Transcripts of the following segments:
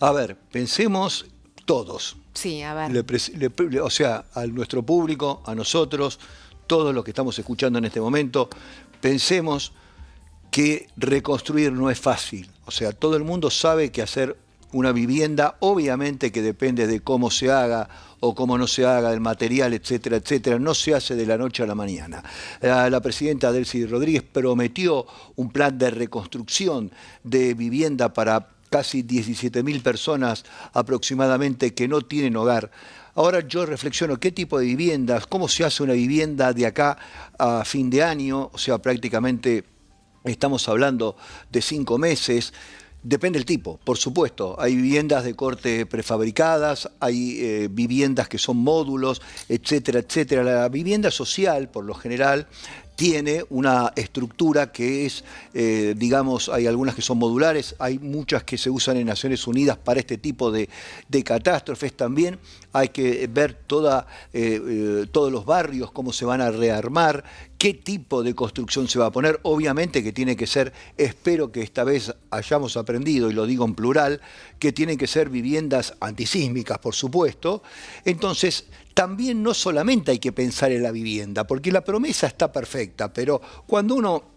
A ver, pensemos todos. Sí, a ver. O sea, a nuestro público, a nosotros, todos los que estamos escuchando en este momento, pensemos que reconstruir no es fácil. O sea, todo el mundo sabe que hacer una vivienda, obviamente que depende de cómo se haga o cómo no se haga, del material, etcétera, etcétera, no se hace de la noche a la mañana. La presidenta Delcy Rodríguez prometió un plan de reconstrucción de vivienda para casi 17.000 personas aproximadamente que no tienen hogar. Ahora yo reflexiono qué tipo de viviendas, cómo se hace una vivienda de acá a fin de año, o sea, prácticamente estamos hablando de 5 meses. Depende del tipo, por supuesto. Hay viviendas de corte prefabricadas, hay viviendas que son módulos, etcétera, etcétera. La vivienda social, por lo general, tiene una estructura que es, digamos, hay algunas que son modulares, hay muchas que se usan en Naciones Unidas para este tipo de catástrofes también. Hay que ver todos los barrios, cómo se van a rearmar, qué tipo de construcción se va a poner. Obviamente que tiene que ser, espero que esta vez hayamos aprendido, y lo digo en plural, que tienen que ser viviendas antisísmicas, por supuesto. Entonces, también no solamente hay que pensar en la vivienda, porque la promesa está perfecta, pero cuando uno,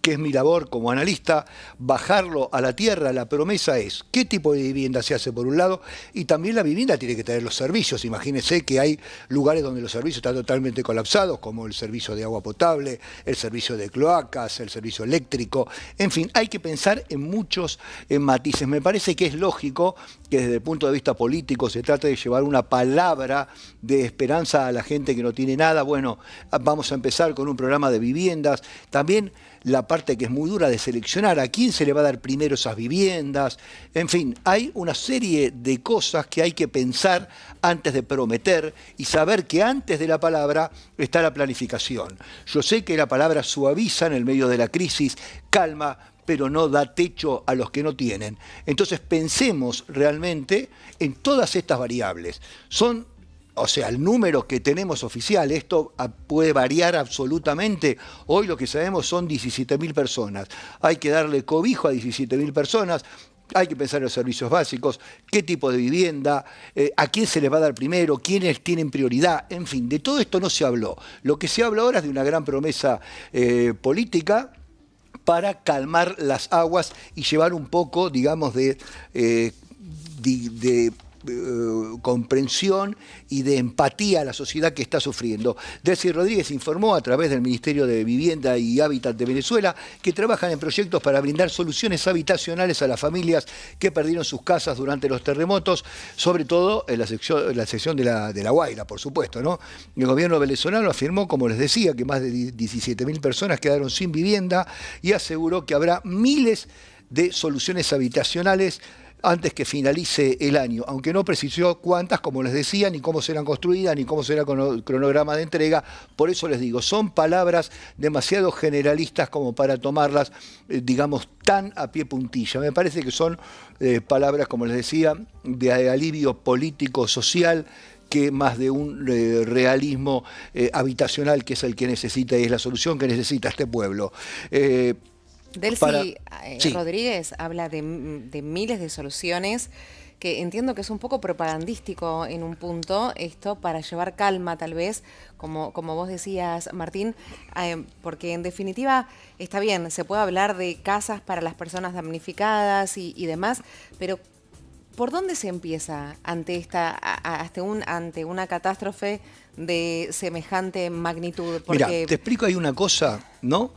que es mi labor como analista, bajarlo a la tierra, la promesa es qué tipo de vivienda se hace por un lado, y también la vivienda tiene que tener los servicios. Imagínense que hay lugares donde los servicios están totalmente colapsados, como el servicio de agua potable, el servicio de cloacas, el servicio eléctrico, en fin, hay que pensar en muchos matices. Me parece que es lógico que desde el punto de vista político se trate de llevar una palabra de esperanza a la gente que no tiene nada. Bueno, vamos a empezar con un programa de viviendas. También la parte que es muy dura de seleccionar a quién se le va a dar primero esas viviendas. En fin, hay una serie de cosas que hay que pensar antes de prometer y saber que antes de la palabra está la planificación. Yo sé que la palabra suaviza en el medio de la crisis, calma, pero no da techo a los que no tienen. Entonces pensemos realmente en todas estas variables. O sea, el número que tenemos oficial, esto puede variar absolutamente. Hoy lo que sabemos son 17.000 personas. Hay que darle cobijo a 17.000 personas. Hay que pensar en los servicios básicos, qué tipo de vivienda, a quién se les va a dar primero, quiénes tienen prioridad. En fin, de todo esto no se habló. Lo que se habla ahora es de una gran promesa política para calmar las aguas y llevar un poco, digamos, de comprensión y de empatía a la sociedad que está sufriendo. Delcy Rodríguez informó a través del Ministerio de Vivienda y Hábitat de Venezuela que trabajan en proyectos para brindar soluciones habitacionales a las familias que perdieron sus casas durante los terremotos, sobre todo en la sección de la Guaira, por supuesto, ¿no? El gobierno venezolano afirmó, como les decía, que más de 17.000 personas quedaron sin vivienda y aseguró que habrá miles de soluciones habitacionales antes que finalice el año, aunque no precisó cuántas, como les decía, ni cómo serán construidas, ni cómo será el cronograma de entrega. Por eso les digo, son palabras demasiado generalistas como para tomarlas, digamos, tan a pie puntilla. Me parece que son palabras, como les decía, de alivio político, social, que más de un realismo habitacional, que es el que necesita y es la solución que necesita este pueblo. Delcy Sí. Rodríguez habla de miles de soluciones, que entiendo que es un poco propagandístico en un punto, esto para llevar calma tal vez, como vos decías, Martín, porque en definitiva está bien, se puede hablar de casas para las personas damnificadas y demás, pero ¿por dónde se empieza ante una catástrofe de semejante magnitud? Porque Mira, te explico ahí una cosa, ¿no?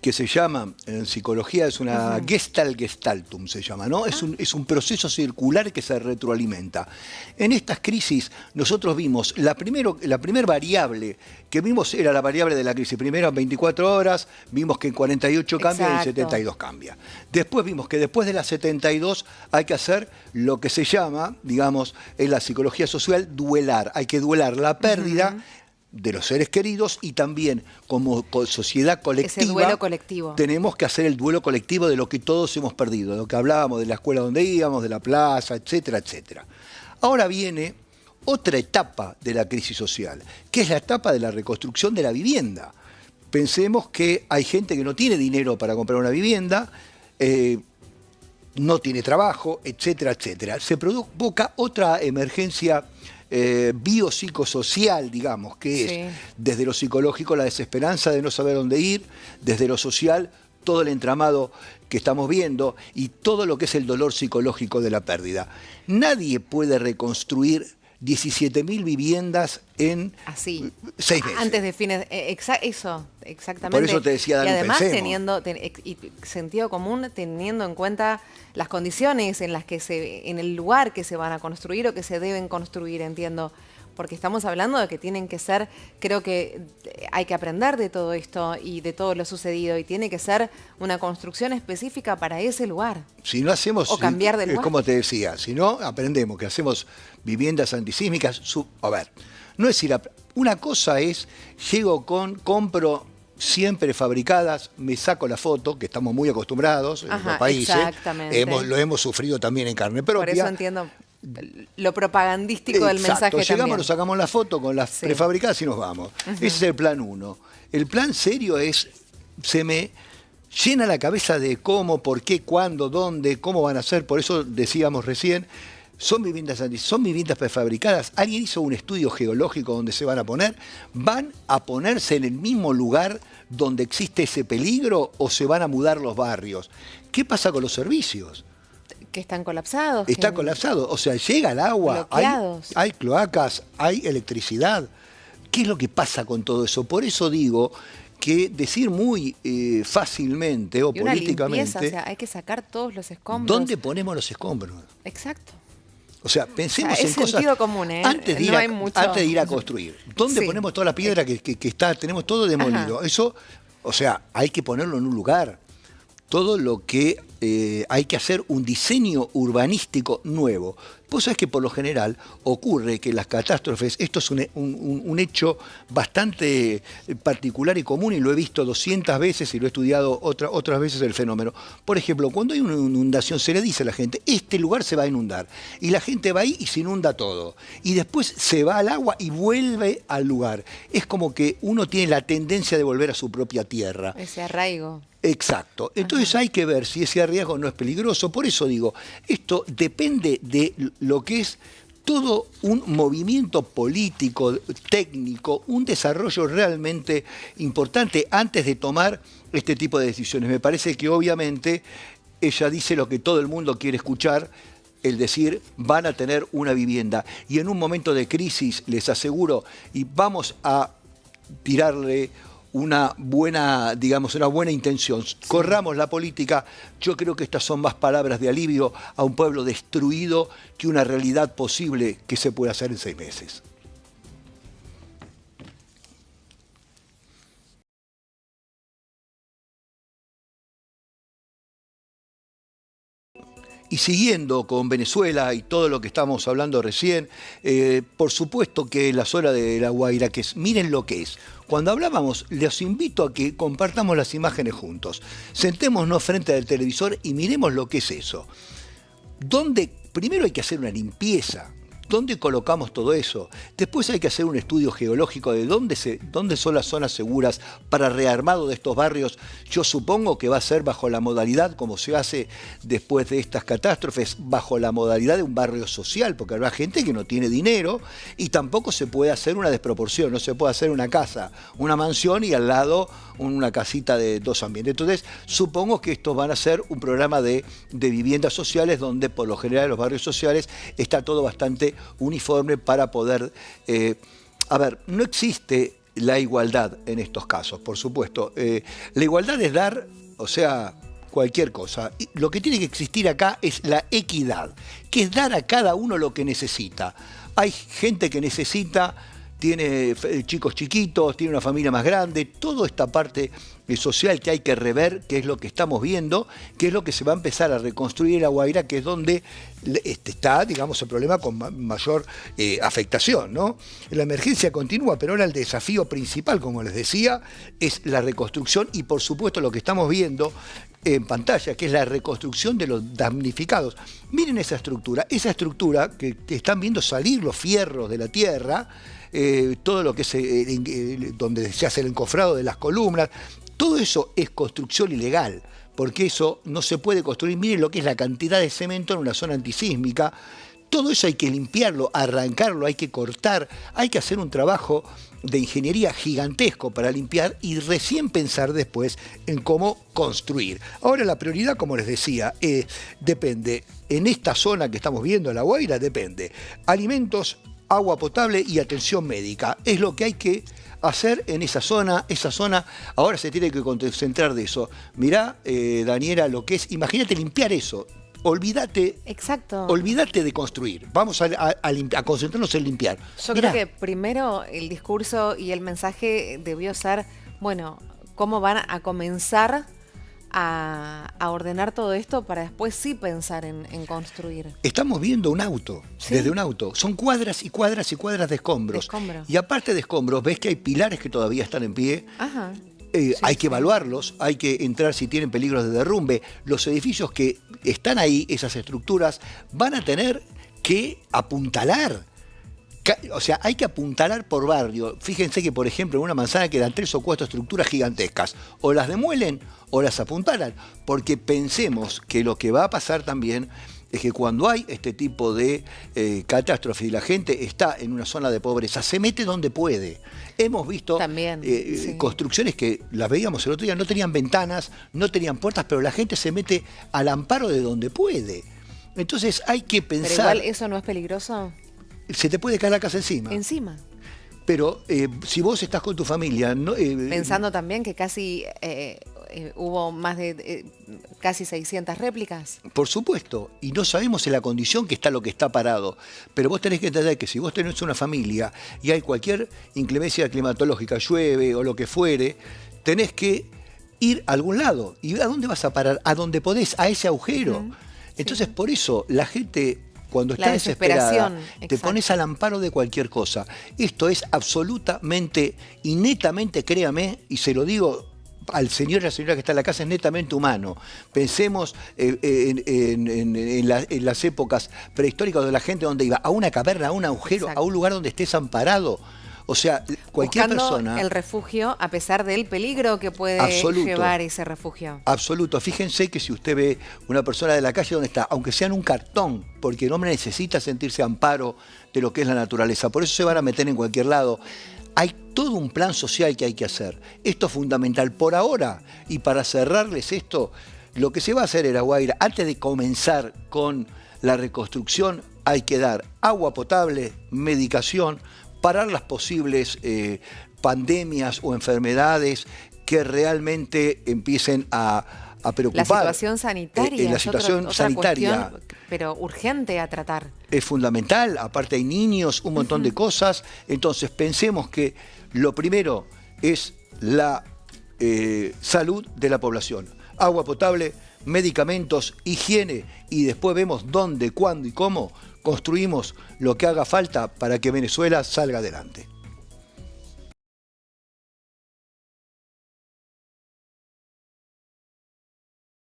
Que se llama, en psicología es una gestaltum se llama, ¿no? Es un proceso circular que se retroalimenta. En estas crisis nosotros vimos, la primer variable que vimos era la variable de la crisis. Primero en 24 horas, vimos que en 48 cambia y en 72 cambia. Después vimos que después de las 72 hay que hacer lo que se llama, digamos, en la psicología social, duelar. Hay que duelar la pérdida de los seres queridos y también como sociedad colectiva, ese duelo colectivo, tenemos que hacer el duelo colectivo de lo que todos hemos perdido, de lo que hablábamos de la escuela donde íbamos, de la plaza, etcétera, etcétera. Ahora viene otra etapa de la crisis social, que es la etapa de la reconstrucción de la vivienda. Pensemos que hay gente que no tiene dinero para comprar una vivienda, no tiene trabajo, etcétera, etcétera. Se provoca otra emergencia biopsicosocial, digamos, que es desde lo psicológico la desesperanza de no saber dónde ir, desde lo social todo el entramado que estamos viendo y todo lo que es el dolor psicológico de la pérdida. Nadie puede reconstruir 17.000 viviendas en 6 meses. Antes de fines, eso, exactamente. Por eso te decía, Dani, y además pensemos. y sentido común, teniendo en cuenta las condiciones en las que en el lugar que se van a construir o que se deben construir, entiendo. Porque estamos hablando de que tienen que ser, creo que hay que aprender de todo esto y de todo lo sucedido y tiene que ser una construcción específica para ese lugar. Si no hacemos, o cambiar de lugar. Como te decía, si no aprendemos que hacemos viviendas antisísmicas, a ver, no es ir a, una cosa es, compro siempre fabricadas, me saco la foto, que estamos muy acostumbrados en los países, lo hemos sufrido también en carne propia. Por eso entiendo lo propagandístico del mensaje llegamos, también. Nos sacamos la foto con las prefabricadas y nos vamos. Ese es el plan 1. El plan serio es, se me llena la cabeza de cómo, por qué, cuándo, dónde, cómo van a ser. Por eso decíamos recién, son viviendas prefabricadas. ¿Alguien hizo un estudio geológico donde se van a poner? ¿Van a ponerse en el mismo lugar donde existe ese peligro o se van a mudar los barrios? ¿Qué pasa con los servicios? Que están colapsados. Está colapsado, o sea, llega el agua, hay cloacas, hay electricidad. ¿Qué es lo que pasa con todo eso? Por eso digo que decir muy fácilmente o políticamente... Limpieza, o sea, hay que sacar todos los escombros. ¿Dónde ponemos los escombros? Exacto. O sea, pensemos en cosas... Es sentido común, ¿eh? Antes de ir a construir. ¿Dónde ponemos toda la piedra que está? Tenemos todo demolido. Eso, o sea, hay que ponerlo en un lugar. Todo lo que hay que hacer un diseño urbanístico nuevo. Vos sabés que por lo general ocurre que las catástrofes, esto es un hecho bastante particular y común, y lo he visto 200 veces y lo he estudiado otras veces el fenómeno. Por ejemplo, cuando hay una inundación se le dice a la gente, este lugar se va a inundar, y la gente va ahí y se inunda todo, y después se va al agua y vuelve al lugar. Es como que uno tiene la tendencia de volver a su propia tierra. Ese arraigo. Exacto. Entonces hay que ver si ese riesgo no es peligroso. Por eso digo, esto depende de lo que es todo un movimiento político, técnico, un desarrollo realmente importante antes de tomar este tipo de decisiones. Me parece que obviamente ella dice lo que todo el mundo quiere escuchar, el decir, van a tener una vivienda. Y en un momento de crisis, les aseguro, y vamos a tirarle una buena, digamos, una buena intención. Corramos la política. Yo creo que estas son más palabras de alivio a un pueblo destruido que una realidad posible que se puede hacer en 6 meses. Y siguiendo con Venezuela y todo lo que estamos hablando recién, por supuesto que la zona de La Guaira, que es, miren lo que es. Cuando hablábamos, les invito a que compartamos las imágenes juntos. Sentémonos frente al televisor y miremos lo que es eso. Primero hay que hacer una limpieza. ¿Dónde colocamos todo eso? Después hay que hacer un estudio geológico de dónde son las zonas seguras para rearmado de estos barrios. Yo supongo que va a ser bajo la modalidad, como se hace después de estas catástrofes, bajo la modalidad de un barrio social, porque habrá gente que no tiene dinero y tampoco se puede hacer una desproporción, no se puede hacer una casa, una mansión y al lado una casita de 2 ambientes. Entonces, supongo que estos van a ser un programa de viviendas sociales donde por lo general en los barrios sociales está todo bastante uniforme para poder... a ver, no existe la igualdad en estos casos, por supuesto. La igualdad es dar, o sea, cualquier cosa. Lo que tiene que existir acá es la equidad, que es dar a cada uno lo que necesita. Hay gente que necesita... tiene chicos chiquitos, tiene una familia más grande, toda esta parte social que hay que rever, que es lo que estamos viendo, que es lo que se va a empezar a reconstruir en La Guaira, que es donde está, digamos, el problema con mayor afectación, ¿no? La emergencia continúa, pero ahora el desafío principal, como les decía, es la reconstrucción y, por supuesto, lo que estamos viendo en pantalla, que es la reconstrucción de los damnificados. Miren esa estructura que están viendo salir los fierros de la tierra, todo lo que es donde se hace el encofrado de las columnas, todo eso es construcción ilegal, porque eso no se puede construir. Miren lo que es la cantidad de cemento en una zona antisísmica. Todo eso hay que limpiarlo, arrancarlo, hay que cortar, hay que hacer un trabajo de ingeniería gigantesco para limpiar y recién pensar después en cómo construir. Ahora la prioridad, como les decía, depende, en esta zona que estamos viendo, La Guaira, depende alimentos, agua potable y atención médica. Es lo que hay que hacer en esa zona ahora se tiene que concentrar de eso. Mirá, Daniela, lo que es, imagínate limpiar eso. Olvídate de construir. Vamos a concentrarnos en limpiar. Yo creo que primero el discurso y el mensaje debió ser, bueno, cómo van a comenzar a ordenar todo esto para después sí pensar en construir. Estamos viendo un auto, ¿sí? Desde un auto. Son cuadras y cuadras y cuadras de escombros. Y aparte de escombros, ves que hay pilares que todavía están en pie. Ajá. Hay que evaluarlos, hay que entrar si tienen peligros de derrumbe. Los edificios que están ahí, esas estructuras, van a tener que apuntalar. O sea, hay que apuntalar por barrio. Fíjense que, por ejemplo, en una manzana quedan 3 o 4 estructuras gigantescas. O las demuelen o las apuntalan. Porque pensemos que lo que va a pasar también es que cuando hay este tipo de catástrofe y la gente está en una zona de pobreza, se mete donde puede. Hemos visto también, construcciones que las veíamos el otro día, no tenían ventanas, no tenían puertas, pero la gente se mete al amparo de donde puede. Entonces hay que pensar... ¿Pero igual eso no es peligroso? Se te puede caer la casa encima. Encima. Pero si vos estás con tu familia... Pensando también que casi... hubo más de casi 600 réplicas. Por supuesto, y no sabemos en la condición que está lo que está parado. Pero vos tenés que entender que si vos tenés una familia y hay cualquier inclemencia climatológica, llueve o lo que fuere, tenés que ir a algún lado. ¿Y a dónde vas a parar? A donde podés, a ese agujero. Entonces, por eso la gente... Cuando está desesperada, te pones al amparo de cualquier cosa. Esto es absolutamente y netamente, créame, y se lo digo al señor y a la señora que está en la casa, es netamente humano. Pensemos en las épocas prehistóricas de la gente donde iba a una caverna, a un agujero, a un lugar donde estés amparado. O sea, cualquier persona... el refugio a pesar del peligro que puede llevar ese refugio. Absoluto. Fíjense que si usted ve una persona de la calle donde está, aunque sea en un cartón, porque el hombre necesita sentirse amparo de lo que es la naturaleza, por eso se van a meter en cualquier lado. Hay todo un plan social que hay que hacer. Esto es fundamental por ahora. Y para cerrarles esto, lo que se va a hacer en La Guaira, antes de comenzar con la reconstrucción, hay que dar agua potable, medicación, parar las posibles pandemias o enfermedades que realmente empiecen a preocupar. La situación sanitaria. La situación sanitaria. Pero urgente a tratar. Es fundamental, aparte hay niños, un montón de cosas. Entonces pensemos que lo primero es la salud de la población. Agua potable, medicamentos, higiene, y después vemos dónde, cuándo y cómo construimos lo que haga falta para que Venezuela salga adelante.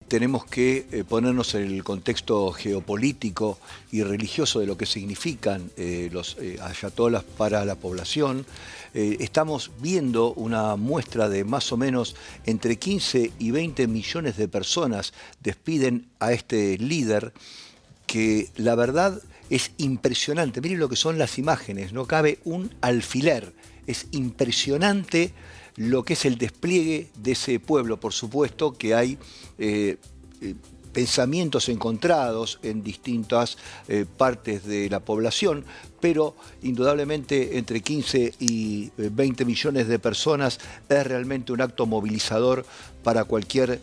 Tenemos que ponernos en el contexto geopolítico y religioso de lo que significan los ayatolás para la población. Estamos viendo una muestra de más o menos entre 15 y 20 millones de personas despiden a este líder que la verdad es impresionante. Miren lo que son las imágenes, no cabe un alfiler. Es impresionante lo que es el despliegue de ese pueblo. Por supuesto que hay pensamientos encontrados en distintas partes de la población, pero indudablemente entre 15 y 20 millones de personas es realmente un acto movilizador para cualquier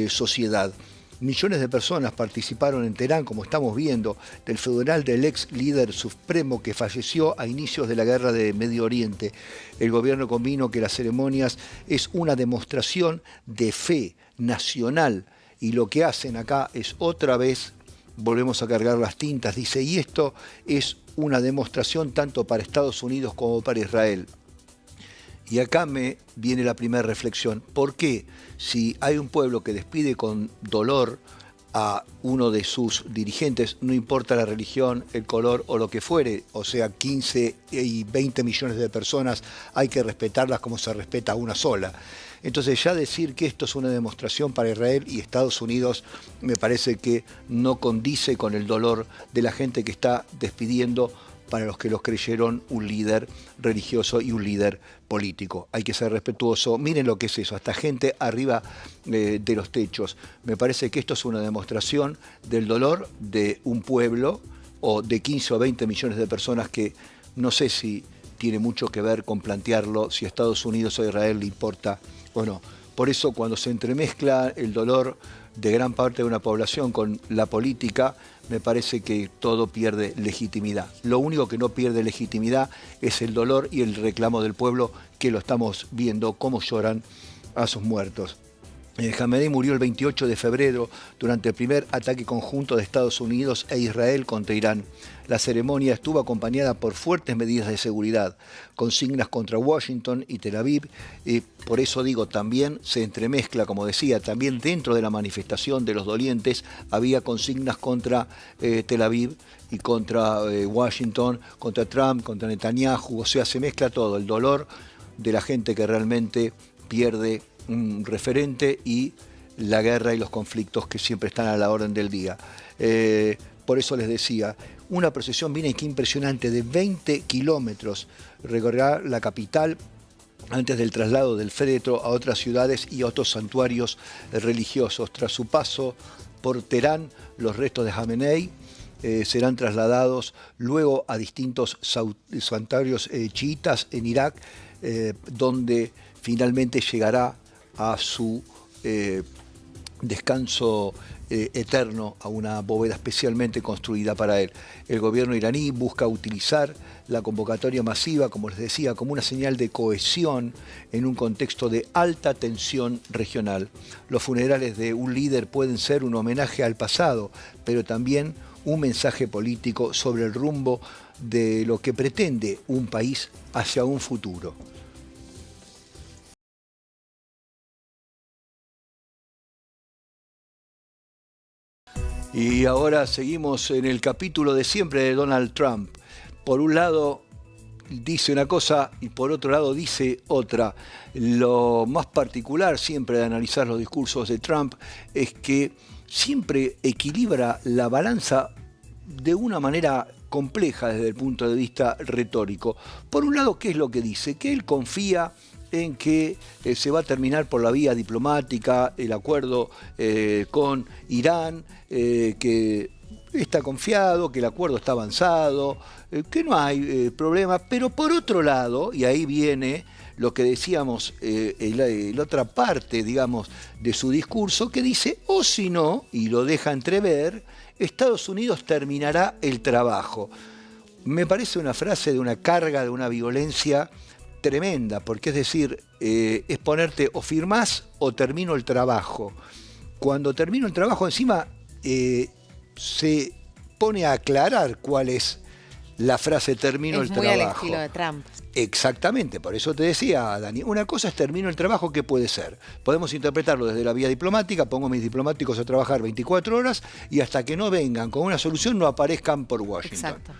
sociedad. Millones de personas participaron en Teherán, como estamos viendo, del funeral del ex líder supremo que falleció a inicios de la guerra de Medio Oriente. El gobierno convino que las ceremonias es una demostración de fe nacional y lo que hacen acá es otra vez, volvemos a cargar las tintas, dice, y esto es una demostración tanto para Estados Unidos como para Israel. Y acá me viene la primera reflexión. ¿Por qué si hay un pueblo que despide con dolor a uno de sus dirigentes, no importa la religión, el color o lo que fuere, o sea, 15 y 20 millones de personas, hay que respetarlas como se respeta a una sola? Entonces ya decir que esto es una demostración para Israel y Estados Unidos me parece que no condice con el dolor de la gente que está despidiendo, para los que los creyeron, un líder religioso y un líder político. Hay que ser respetuoso. Miren lo que es eso, hasta gente arriba de los techos. Me parece que esto es una demostración del dolor de un pueblo o de 15 o 20 millones de personas que no sé si tiene mucho que ver con plantearlo, si a Estados Unidos o a Israel le importa o no. Por eso cuando se entremezcla el dolor de gran parte de una población con la política, me parece que todo pierde legitimidad. Lo único que no pierde legitimidad es el dolor y el reclamo del pueblo, que lo estamos viendo, cómo lloran a sus muertos. Khamenei murió el 28 de febrero durante el primer ataque conjunto de Estados Unidos e Israel contra Irán. La ceremonia estuvo acompañada por fuertes medidas de seguridad, consignas contra Washington y Tel Aviv, y por eso digo, también se entremezcla, como decía, también dentro de la manifestación de los dolientes había consignas contra Tel Aviv y contra Washington, contra Trump, contra Netanyahu, o sea, se mezcla todo, el dolor de la gente que realmente pierde un referente y la guerra y los conflictos que siempre están a la orden del día. Por eso les decía, una procesión, miren qué impresionante, de 20 kilómetros, recorrerá la capital antes del traslado del féretro a otras ciudades y a otros santuarios religiosos. Tras su paso por Teherán, los restos de Khamenei serán trasladados luego a distintos santuarios chiitas en Irak, donde finalmente llegará a su descanso eterno, a una bóveda especialmente construida para él. El gobierno iraní busca utilizar la convocatoria masiva, como les decía, como una señal de cohesión en un contexto de alta tensión regional. Los funerales de un líder pueden ser un homenaje al pasado, pero también un mensaje político sobre el rumbo de lo que pretende un país hacia un futuro. Y ahora seguimos en el capítulo de siempre de Donald Trump. Por un lado dice una cosa y por otro lado dice otra. Lo más particular siempre de analizar los discursos de Trump es que siempre equilibra la balanza de una manera compleja desde el punto de vista retórico. Por un lado, ¿qué es lo que dice? Que él confía en que se va a terminar por la vía diplomática el acuerdo con Irán, que está confiado, que el acuerdo está avanzado, que no hay problema. Pero por otro lado, y ahí viene lo que decíamos, la otra parte, digamos, de su discurso, que dice, o si no, y lo deja entrever, Estados Unidos terminará el trabajo. Me parece una frase de una carga, de una violencia tremenda, porque es decir, es ponerte o firmás o termino el trabajo. Cuando termino el trabajo encima se pone a aclarar cuál es la frase termino el trabajo. Es muy al estilo de Trump. Exactamente, por eso te decía, Dani, una cosa es termino el trabajo, ¿qué puede ser? Podemos interpretarlo desde la vía diplomática, pongo a mis diplomáticos a trabajar 24 horas y hasta que no vengan con una solución no aparezcan por Washington. Exacto.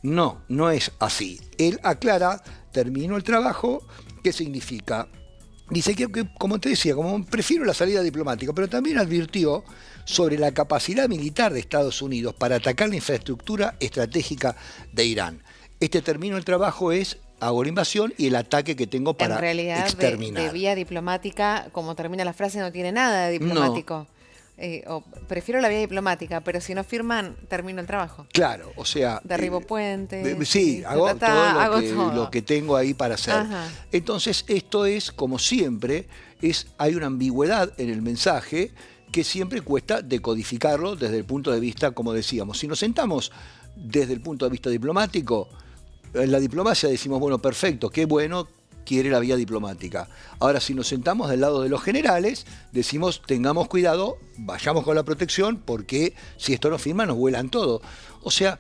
No, no es así. Él aclara, termino el trabajo, ¿qué significa? Dice que, como te decía, como prefiero la salida diplomática, pero también advirtió sobre la capacidad militar de Estados Unidos para atacar la infraestructura estratégica de Irán. Este termino el trabajo es hago la invasión y el ataque que tengo para exterminar. De vía diplomática, como termina la frase, no tiene nada de diplomático. O prefiero la vía diplomática, pero si no firman, termino el trabajo. Claro, o sea... Derribo puentes. Sí, hago todo lo que tengo ahí para hacer. Ajá. Entonces, esto es, como siempre, hay una ambigüedad en el mensaje que siempre cuesta decodificarlo desde el punto de vista, como decíamos. Si nos sentamos desde el punto de vista diplomático, en la diplomacia decimos, bueno, perfecto, qué bueno, quiere la vía diplomática. Ahora, si nos sentamos del lado de los generales, decimos, tengamos cuidado, vayamos con la protección, porque si esto no firma, nos vuelan todo. O sea,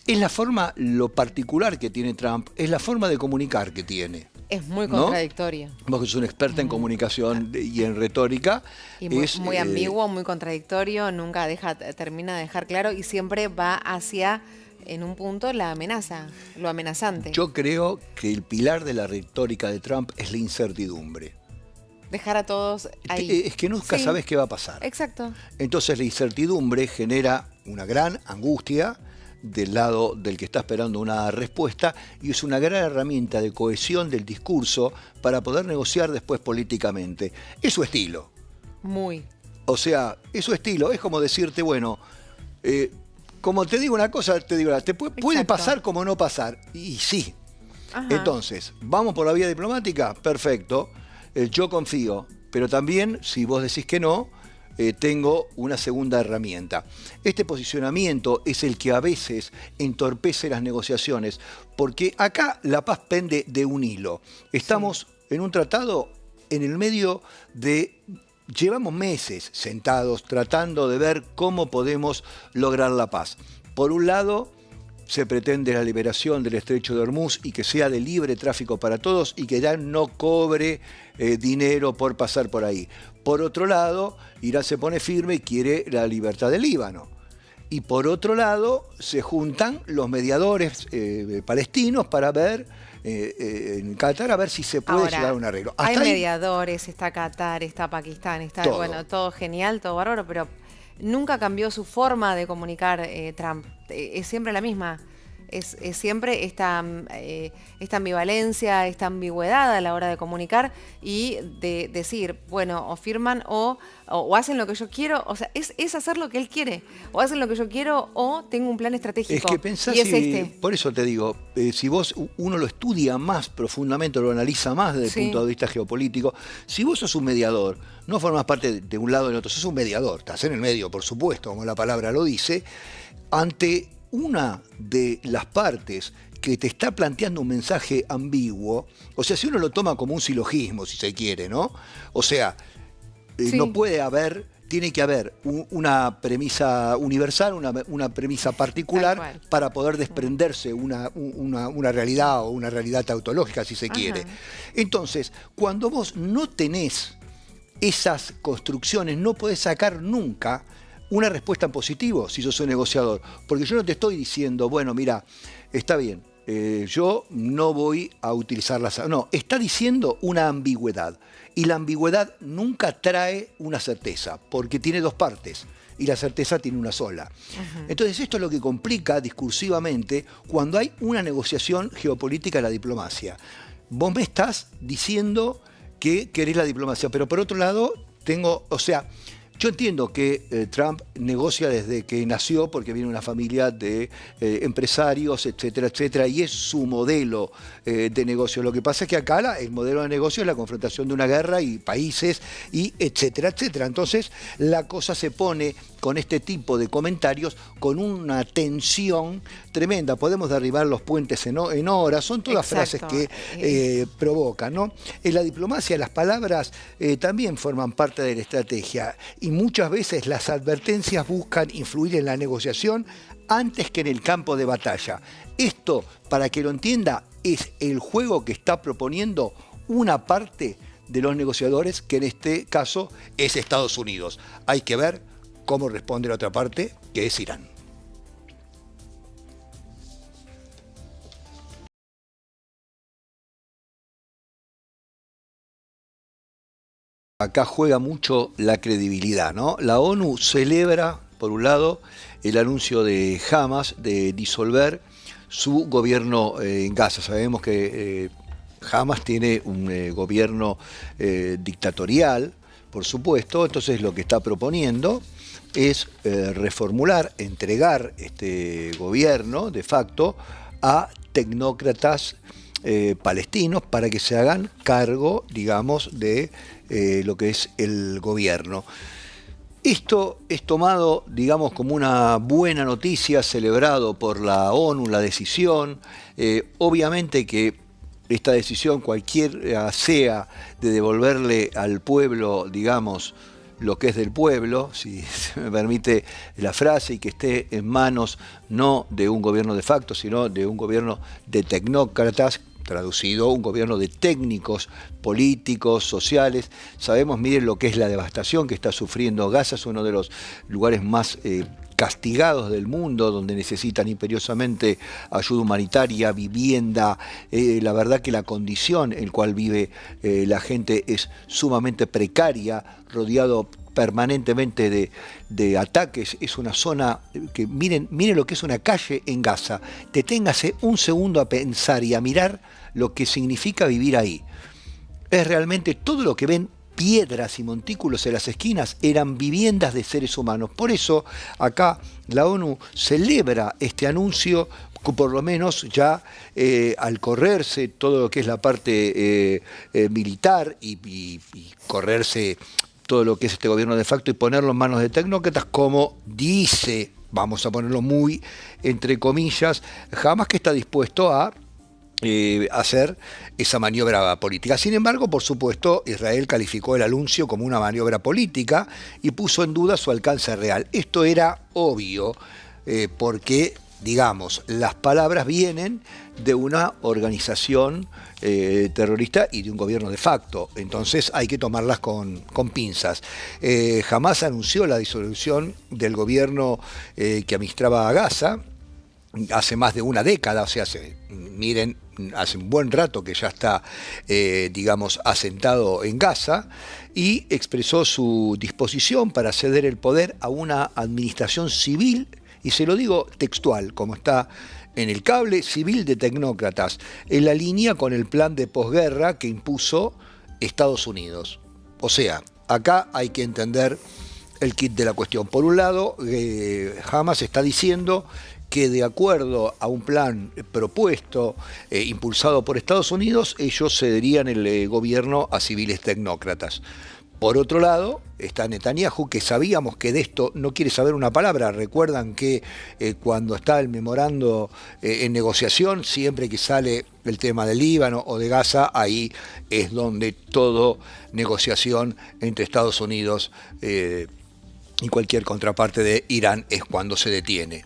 es la forma, lo particular que tiene Trump, es la forma de comunicar que tiene. Es muy contradictoria. Vos que sos una experta en comunicación y en retórica. Y muy ambiguo, muy contradictorio, nunca termina de dejar claro y siempre va hacia, en un punto, la amenaza, lo amenazante. Yo creo que el pilar de la retórica de Trump es la incertidumbre. dejar a todos ahí. Es que nunca Sí, sabes qué va a pasar. exacto. Entonces la incertidumbre genera una gran angustia del lado del que está esperando una respuesta y es una gran herramienta de cohesión del discurso para poder negociar después políticamente. Es su estilo. Muy. O sea, es su estilo. Es como decirte, bueno, como te digo una cosa, te digo, puede Exacto. pasar como no pasar. Y sí. Ajá. Entonces, ¿vamos por la vía diplomática? Perfecto. Yo confío. Pero también, si vos decís que no, tengo una segunda herramienta. Este posicionamiento es el que a veces entorpece las negociaciones, porque acá la paz pende de un hilo. Estamos en un tratado en el medio de... Llevamos meses sentados tratando de ver cómo podemos lograr la paz. Por un lado, se pretende la liberación del estrecho de Hormuz y que sea de libre tráfico para todos y que Irán no cobre dinero por pasar por ahí. Por otro lado, Irán se pone firme y quiere la libertad del Líbano. Y por otro lado, se juntan los mediadores palestinos para ver en Qatar a ver si se puede llegar a un arreglo. Hay Hasta ahí, mediadores, está Qatar, está Pakistán, está, todo. bueno, todo genial, todo bárbaro, pero nunca cambió su forma de comunicar Trump. Es siempre la misma. Es siempre esta ambivalencia, esta ambigüedad a la hora de comunicar y de decir, bueno, o firman o hacen lo que yo quiero. O sea, es hacer lo que él quiere. O hacen lo que yo quiero o tengo un plan Es estratégico. que pensás, y es por eso te digo, si uno lo estudia más profundamente, lo analiza más desde el Sí. punto de vista geopolítico, si vos sos un mediador, no formas parte de un lado o del otro, sos un mediador, estás en el medio, por supuesto, como la palabra lo dice, ante una de las partes que te está planteando un mensaje ambiguo, o sea, si uno lo toma como un silogismo, si se quiere, ¿no? O sea, Sí. no puede haber, tiene que haber una premisa universal, una premisa particular Tal cual. para poder desprenderse una realidad o una realidad tautológica, si se Ajá. quiere. Entonces, cuando vos no tenés esas construcciones, no podés sacar nunca una respuesta en positivo si sos un negociador. Porque yo no te estoy diciendo, bueno, mira, está bien, yo no voy a utilizar las... No, está diciendo una ambigüedad. Y la ambigüedad nunca trae una certeza, porque tiene dos partes. Y la certeza tiene una sola. Entonces esto es lo que complica discursivamente cuando hay una negociación geopolítica en la diplomacia. Vos me estás diciendo que querés la diplomacia, pero por otro lado o sea, yo entiendo que Trump negocia desde que nació porque viene de una familia de empresarios, etcétera, etcétera, y es su modelo de negocio. Lo que pasa es que acá el modelo de negocio es la confrontación de una guerra y países, y etcétera, etcétera. Entonces la cosa se pone con este tipo de comentarios con una tensión tremenda. Podemos derribar los puentes en horas, son todas Exacto. frases que provocan, ¿no? En la diplomacia las palabras también forman parte de la estrategia y muchas veces las advertencias buscan influir en la negociación antes que en el campo de batalla. Esto, para que lo entienda, es el juego que está proponiendo una parte de los negociadores, que en este caso es Estados Unidos. Hay que ver cómo responde la otra parte, que es Irán. Acá juega mucho la credibilidad, ¿no? La ONU celebra, por un lado, el anuncio de Hamas de disolver su gobierno en Gaza. Sabemos que Hamas tiene un gobierno dictatorial, por supuesto, entonces lo que está proponiendo es reformular, entregar este gobierno de facto a tecnócratas palestinos para que se hagan cargo, digamos, de lo que es el gobierno. Esto es tomado, digamos, como una buena noticia, celebrado por la ONU, la decisión. Obviamente que esta decisión, cualquiera sea, de devolverle al pueblo, digamos, lo que es del pueblo, si se me permite la frase, y que esté en manos no de un gobierno de facto, sino de un gobierno de tecnócratas, traducido, un gobierno de técnicos políticos, sociales. Sabemos, miren lo que es la devastación que está sufriendo Gaza, es uno de los lugares más castigados del mundo, donde necesitan imperiosamente ayuda humanitaria, vivienda. La verdad que la condición en la cual vive la gente es sumamente precaria, rodeado permanentemente de ataques. Es una zona que, miren lo que es una calle en Gaza. Deténgase un segundo a pensar y a mirar lo que significa vivir ahí. Es realmente todo lo que ven, piedras y montículos en las esquinas, eran viviendas de seres humanos. Por eso acá la ONU celebra este anuncio, por lo menos ya al correrse todo lo que es la parte militar y correrse todo lo que es este gobierno de facto y ponerlo en manos de tecnócratas, como dice, vamos a ponerlo muy entre comillas, Hamas, que está dispuesto a hacer esa maniobra política. Sin embargo, por supuesto, Israel calificó el anuncio como una maniobra política y puso en duda su alcance real. Esto era obvio porque, digamos, las palabras vienen de una organización terrorista y de un gobierno de facto. Entonces hay que tomarlas con pinzas. Jamás anunció la disolución del gobierno que administraba a Gaza hace más de una década, o sea, miren, hace un buen rato que ya está, digamos, asentado en Gaza, y expresó su disposición para ceder el poder a una administración civil, y se lo digo textual, como está en el cable, civil de tecnócratas, en la línea con el plan de posguerra que impuso Estados Unidos. O sea, acá hay que entender el kit de la cuestión. Por un lado, Hamas está diciendo que de acuerdo a un plan propuesto, impulsado por Estados Unidos, ellos cederían el gobierno a civiles tecnócratas. Por otro lado, está Netanyahu, que sabíamos que de esto no quiere saber una palabra. Recuerdan que cuando está el memorando en negociación, siempre que sale el tema del Líbano o de Gaza, ahí es donde todo negociación entre Estados Unidos y cualquier contraparte de Irán es cuando se detiene.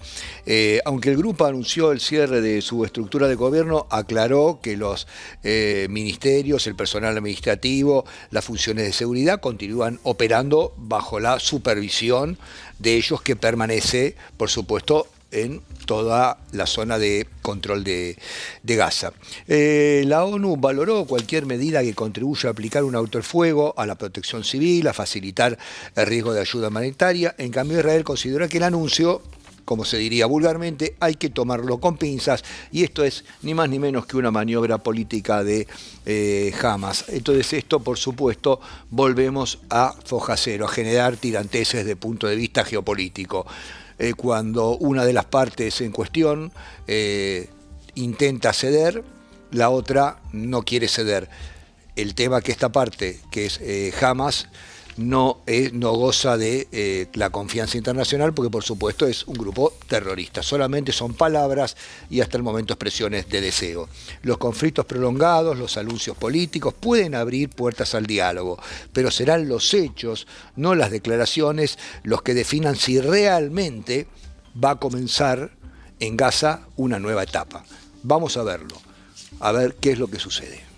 Aunque el grupo anunció el cierre de su estructura de gobierno, aclaró que los ministerios, el personal administrativo, las funciones de seguridad continúan operando bajo la supervisión de ellos, que permanece, por supuesto, en toda la zona de control de Gaza. La ONU valoró cualquier medida que contribuya a aplicar un alto el fuego, a la protección civil, a facilitar el riesgo de ayuda humanitaria. En cambio, Israel considera que el anuncio, como se diría vulgarmente, hay que tomarlo con pinzas, y esto es ni más ni menos que una maniobra política de Hamas. Entonces esto, por supuesto, volvemos a foja cero, a generar tiranteses desde el punto de vista geopolítico. Cuando una de las partes en cuestión intenta ceder, la otra no quiere ceder. El tema que esta parte, que es Hamas, no goza de la confianza internacional, porque por supuesto es un grupo terrorista. Solamente son palabras y hasta el momento expresiones de deseo. Los conflictos prolongados, los anuncios políticos pueden abrir puertas al diálogo, pero serán los hechos, no las declaraciones, los que definan si realmente va a comenzar en Gaza una nueva etapa. Vamos a verlo, a ver qué es lo que sucede.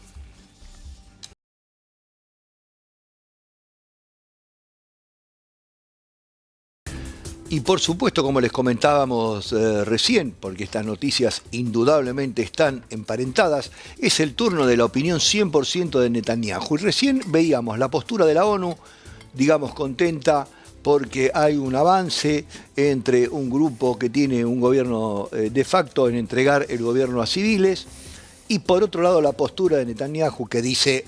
Y por supuesto, como les comentábamos recién, porque estas noticias indudablemente están emparentadas, es el turno de la opinión 100% de Netanyahu. Y recién veíamos la postura de la ONU, digamos, contenta porque hay un avance entre un grupo que tiene un gobierno de facto en entregar el gobierno a civiles, y por otro lado la postura de Netanyahu, que dice: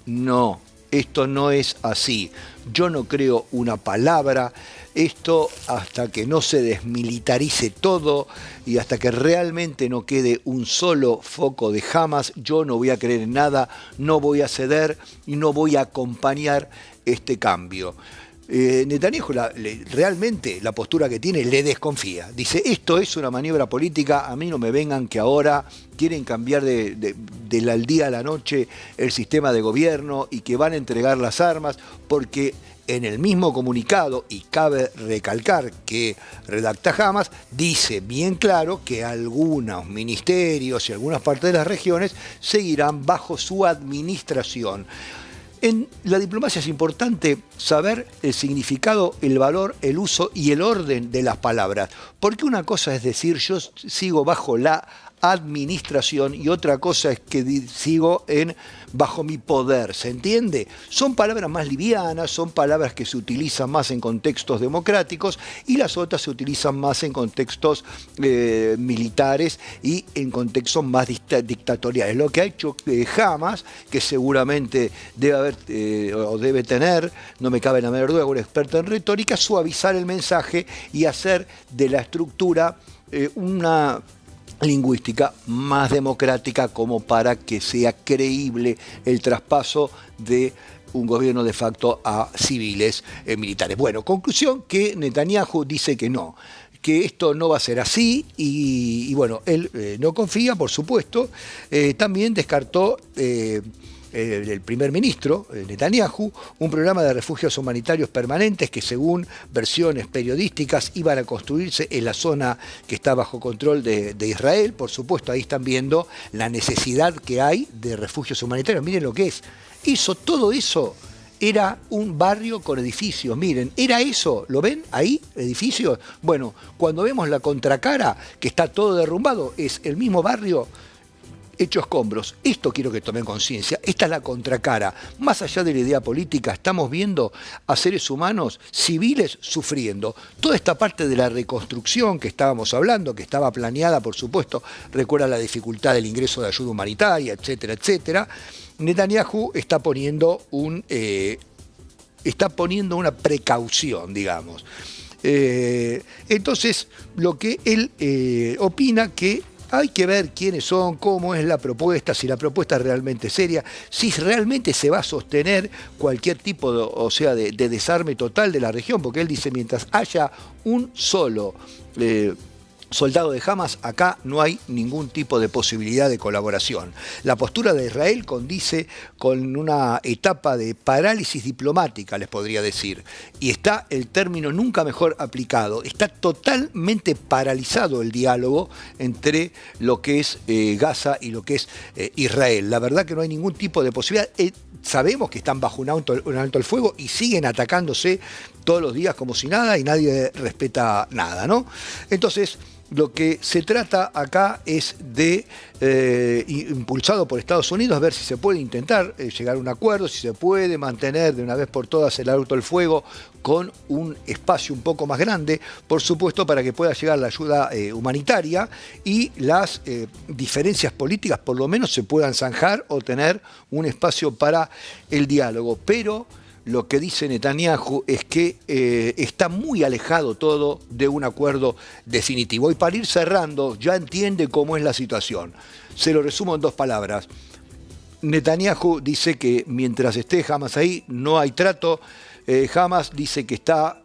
no, esto no es así, yo no creo una palabra. Esto, hasta que no se desmilitarice todo y hasta que realmente no quede un solo foco de Hamas, yo no voy a creer en nada, no voy a ceder y no voy a acompañar este cambio. Netanyahu realmente la postura que tiene le desconfía. Dice: esto es una maniobra política, a mí no me vengan que ahora quieren cambiar del día a la noche el sistema de gobierno y que van a entregar las armas, porque en el mismo comunicado, y cabe recalcar que redacta Hamas, dice bien claro que algunos ministerios y algunas partes de las regiones seguirán bajo su administración. En la diplomacia es importante saber el significado, el valor, el uso y el orden de las palabras. Porque una cosa es decir, yo sigo bajo la administración y otra cosa es que sigo bajo mi poder, ¿se entiende? Son palabras más livianas, son palabras que se utilizan más en contextos democráticos y las otras se utilizan más en contextos militares y en contextos más dictatoriales. Lo que ha hecho Hamas, que seguramente debe haber o debe tener, no me cabe la menor duda, un experto en retórica, suavizar el mensaje y hacer de la estructura una lingüística más democrática como para que sea creíble el traspaso de un gobierno de facto a civiles militares. Bueno, conclusión que Netanyahu dice que no, que esto no va a ser así y bueno, él no confía, por supuesto. También descartó el primer ministro, Netanyahu, un programa de refugios humanitarios permanentes que según versiones periodísticas iban a construirse en la zona que está bajo control de Israel. Por supuesto, ahí están viendo la necesidad que hay de refugios humanitarios. Miren lo que es. Todo eso era un barrio con edificios. Miren, era eso. ¿Lo ven ahí? Edificios. Bueno, cuando vemos la contracara, que está todo derrumbado, es el mismo barrio hecho escombros. Esto quiero que tomen conciencia. Esta es la contracara. Más allá de la idea política, estamos viendo a seres humanos civiles sufriendo. Toda esta parte de la reconstrucción que estábamos hablando, que estaba planeada, por supuesto, recuerda la dificultad del ingreso de ayuda humanitaria, etcétera, etcétera. Netanyahu está poniendo una precaución, digamos. Entonces, lo que él opina que hay que ver quiénes son, cómo es la propuesta, si la propuesta es realmente seria, si realmente se va a sostener cualquier tipo de desarme total de la región, porque él dice, mientras haya un solo soldado de Hamas, acá no hay ningún tipo de posibilidad de colaboración. La postura de Israel condice con una etapa de parálisis diplomática, les podría decir, y está el término nunca mejor aplicado. Está totalmente paralizado el diálogo entre lo que es Gaza y lo que es Israel. La verdad que no hay ningún tipo de posibilidad. Sabemos que están bajo un alto el fuego y siguen atacándose todos los días como si nada y nadie respeta nada, ¿no? Entonces, lo que se trata acá es de, impulsado por Estados Unidos, ver si se puede intentar llegar a un acuerdo, si se puede mantener de una vez por todas el alto el fuego con un espacio un poco más grande, por supuesto, para que pueda llegar la ayuda humanitaria y las diferencias políticas por lo menos se puedan zanjar o tener un espacio para el diálogo. Pero lo que dice Netanyahu es que está muy alejado todo de un acuerdo definitivo. Y para ir cerrando, ya entiende cómo es la situación. Se lo resumo en 2 palabras. Netanyahu dice que mientras esté Hamas ahí, no hay trato. Hamas dice que está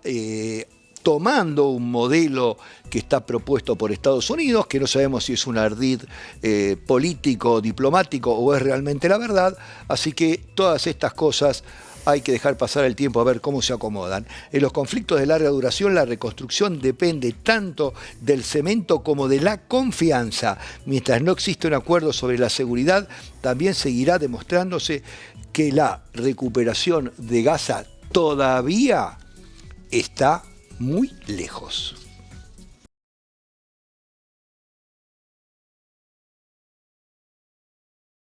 tomando un modelo que está propuesto por Estados Unidos, que no sabemos si es un ardid político, diplomático o es realmente la verdad. Así que todas estas cosas hay que dejar pasar el tiempo a ver cómo se acomodan. En los conflictos de larga duración, la reconstrucción depende tanto del cemento como de la confianza. Mientras no existe un acuerdo sobre la seguridad, también seguirá demostrándose que la recuperación de Gaza todavía está muy lejos.